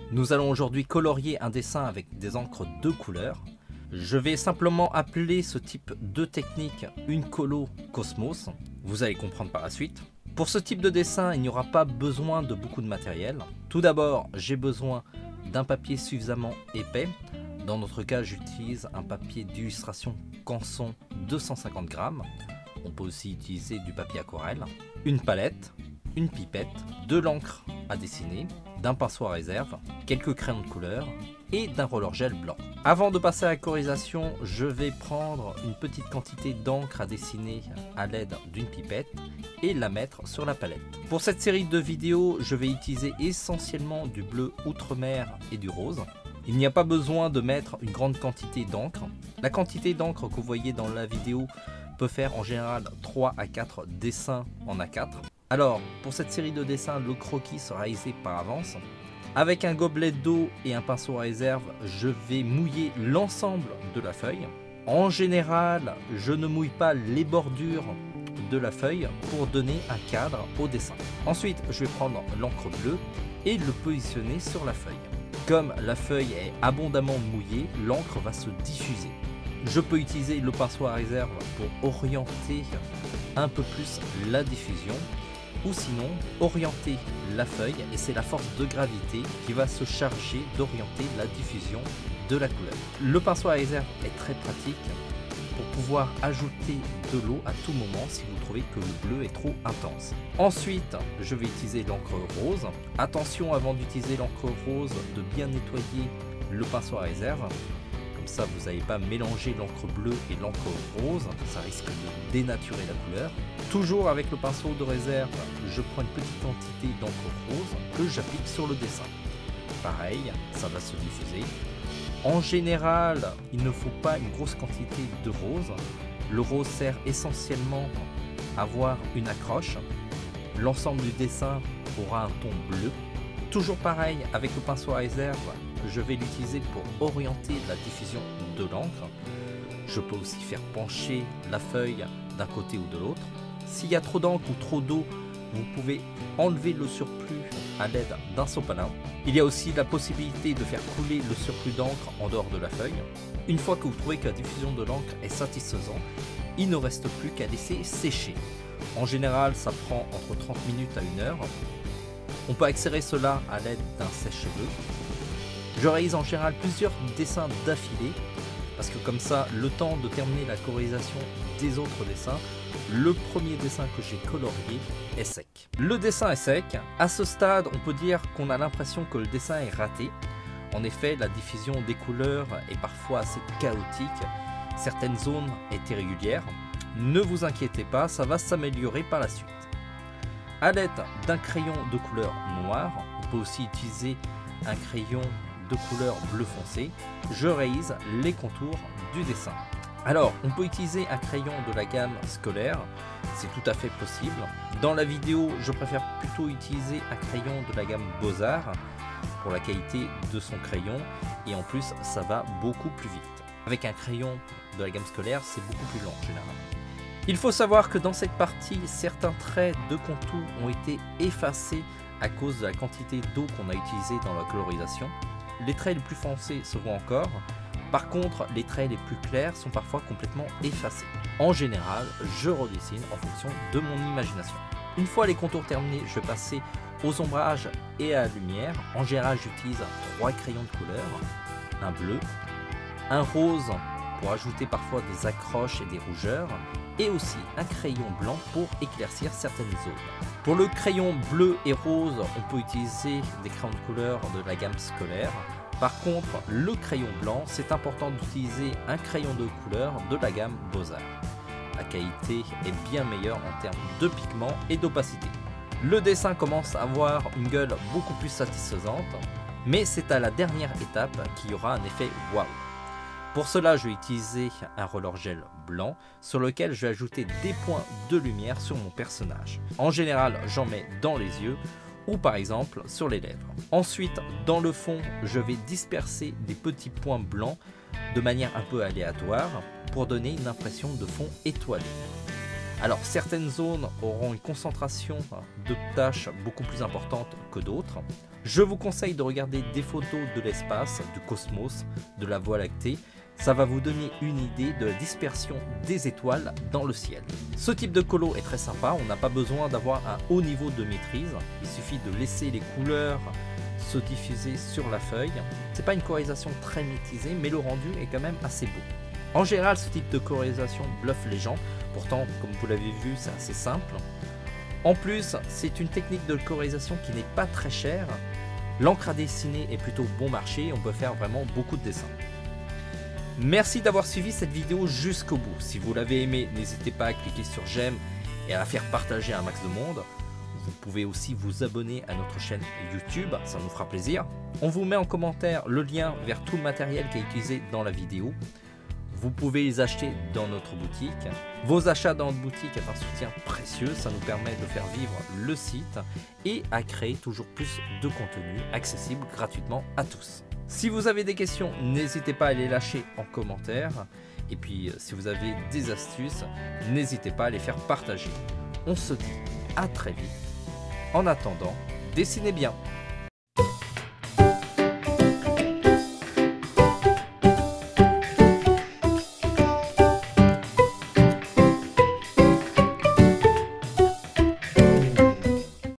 Nous allons aujourd'hui colorier un dessin avec des encres de couleur. Je vais simplement appeler ce type de technique une colo Cosmos. Vous allez comprendre par la suite. Pour ce type de dessin, il n'y aura pas besoin de beaucoup de matériel. Tout d'abord, j'ai besoin d'un papier suffisamment épais. Dans notre cas, j'utilise un papier d'illustration Canson 250 grammes. On peut aussi utiliser du papier aquarelle, une palette, une pipette, de l'encre à dessiner, d'un pinceau à réserve, quelques crayons de couleur et d'un roller gel blanc. Avant de passer à la colorisation, je vais prendre une petite quantité d'encre à dessiner à l'aide d'une pipette et la mettre sur la palette. Pour cette série de vidéos, je vais utiliser essentiellement du bleu outre-mer et du rose. Il n'y a pas besoin de mettre une grande quantité d'encre. La quantité d'encre que vous voyez dans la vidéo peut faire en général 3 à 4 dessins en A4. Alors, pour cette série de dessins, le croquis sera réalisé par avance. Avec un gobelet d'eau et un pinceau à réserve, je vais mouiller l'ensemble de la feuille. En général, je ne mouille pas les bordures de la feuille pour donner un cadre au dessin. Ensuite, je vais prendre l'encre bleue et le positionner sur la feuille. Comme la feuille est abondamment mouillée, l'encre va se diffuser. Je peux utiliser le pinceau à réserve pour orienter un peu plus la diffusion ou sinon orienter la feuille, et c'est la force de gravité qui va se charger d'orienter la diffusion de la couleur. Le pinceau à réserve est très pratique pour pouvoir ajouter de l'eau à tout moment si vous trouvez que le bleu est trop intense. Ensuite, je vais utiliser l'encre rose. Attention avant d'utiliser l'encre rose de bien nettoyer le pinceau à réserve. Comme ça, vous n'allez pas mélanger l'encre bleue et l'encre rose, ça risque de dénaturer la couleur. Toujours avec le pinceau de réserve, je prends une petite quantité d'encre rose que j'applique sur le dessin. Pareil, ça va se diffuser. En général, il ne faut pas une grosse quantité de rose. Le rose sert essentiellement à avoir une accroche. L'ensemble du dessin aura un ton bleu. Toujours pareil, avec le pinceau à réserve, je vais l'utiliser pour orienter la diffusion de l'encre. Je peux aussi faire pencher la feuille d'un côté ou de l'autre. S'il y a trop d'encre ou trop d'eau, vous pouvez enlever le surplus à l'aide d'un sopalin. Il y a aussi la possibilité de faire couler le surplus d'encre en dehors de la feuille. Une fois que vous trouvez que la diffusion de l'encre est satisfaisante, il ne reste plus qu'à laisser sécher. En général, ça prend entre 30 minutes à 1 heure. On peut accélérer cela à l'aide d'un sèche-cheveux. Je réalise en général plusieurs dessins d'affilée, parce que comme ça, le temps de terminer la colorisation des autres dessins, le premier dessin que j'ai colorié est sec. Le dessin est sec. À ce stade, on peut dire qu'on a l'impression que le dessin est raté. En effet, la diffusion des couleurs est parfois assez chaotique. Certaines zones est irrégulière. Ne vous inquiétez pas, ça va s'améliorer par la suite. À l'aide d'un crayon de couleur noire, on peut aussi utiliser un crayon de couleur bleu foncé, je réalise les contours du dessin. Alors, on peut utiliser un crayon de la gamme scolaire, c'est tout à fait possible. Dans la vidéo, je préfère plutôt utiliser un crayon de la gamme Beaux-Arts pour la qualité de son crayon, et en plus, ça va beaucoup plus vite. Avec un crayon de la gamme scolaire, c'est beaucoup plus lent en général. Il faut savoir que dans cette partie, certains traits de contour ont été effacés à cause de la quantité d'eau qu'on a utilisée dans la colorisation. Les traits les plus foncés se voient encore. Par contre, les traits les plus clairs sont parfois complètement effacés. En général, je redessine en fonction de mon imagination. Une fois les contours terminés, je vais passer aux ombrages et à la lumière. En général, j'utilise 3 crayons de couleur, un bleu, un rose pour ajouter parfois des accroches et des rougeurs, et aussi un crayon blanc pour éclaircir certaines zones. Pour le crayon bleu et rose, on peut utiliser des crayons de couleur de la gamme scolaire. Par contre, le crayon blanc, c'est important d'utiliser un crayon de couleur de la gamme Beaux-Arts. La qualité est bien meilleure en termes de pigment et d'opacité. Le dessin commence à avoir une gueule beaucoup plus satisfaisante, mais c'est à la dernière étape qu'il y aura un effet waouh. Pour cela, je vais utiliser un roller gel blanc sur lequel je vais ajouter des points de lumière sur mon personnage. En général, j'en mets dans les yeux ou par exemple sur les lèvres. Ensuite, dans le fond, je vais disperser des petits points blancs de manière un peu aléatoire pour donner une impression de fond étoilé. Alors certaines zones auront une concentration de tâches beaucoup plus importante que d'autres. Je vous conseille de regarder des photos de l'espace, du cosmos, de la Voie lactée. Ça va vous donner une idée de la dispersion des étoiles dans le ciel. Ce type de colo est très sympa, on n'a pas besoin d'avoir un haut niveau de maîtrise. Il suffit de laisser les couleurs se diffuser sur la feuille. C'est pas une colorisation très maîtrisée, mais le rendu est quand même assez beau. En général, ce type de colorisation bluffe les gens. Pourtant, comme vous l'avez vu, c'est assez simple. En plus, c'est une technique de colorisation qui n'est pas très chère. L'encre à dessiner est plutôt bon marché, on peut faire vraiment beaucoup de dessins. Merci d'avoir suivi cette vidéo jusqu'au bout. Si vous l'avez aimé, n'hésitez pas à cliquer sur j'aime et à la faire partager à un max de monde. Vous pouvez aussi vous abonner à notre chaîne YouTube, ça nous fera plaisir. On vous met en commentaire le lien vers tout le matériel qui est utilisé dans la vidéo. Vous pouvez les acheter dans notre boutique. Vos achats dans notre boutique est un soutien précieux, ça nous permet de faire vivre le site et à créer toujours plus de contenu accessible gratuitement à tous. Si vous avez des questions, n'hésitez pas à les lâcher en commentaire. Et puis si vous avez des astuces, n'hésitez pas à les faire partager. On se dit à très vite. En attendant, dessinez bien.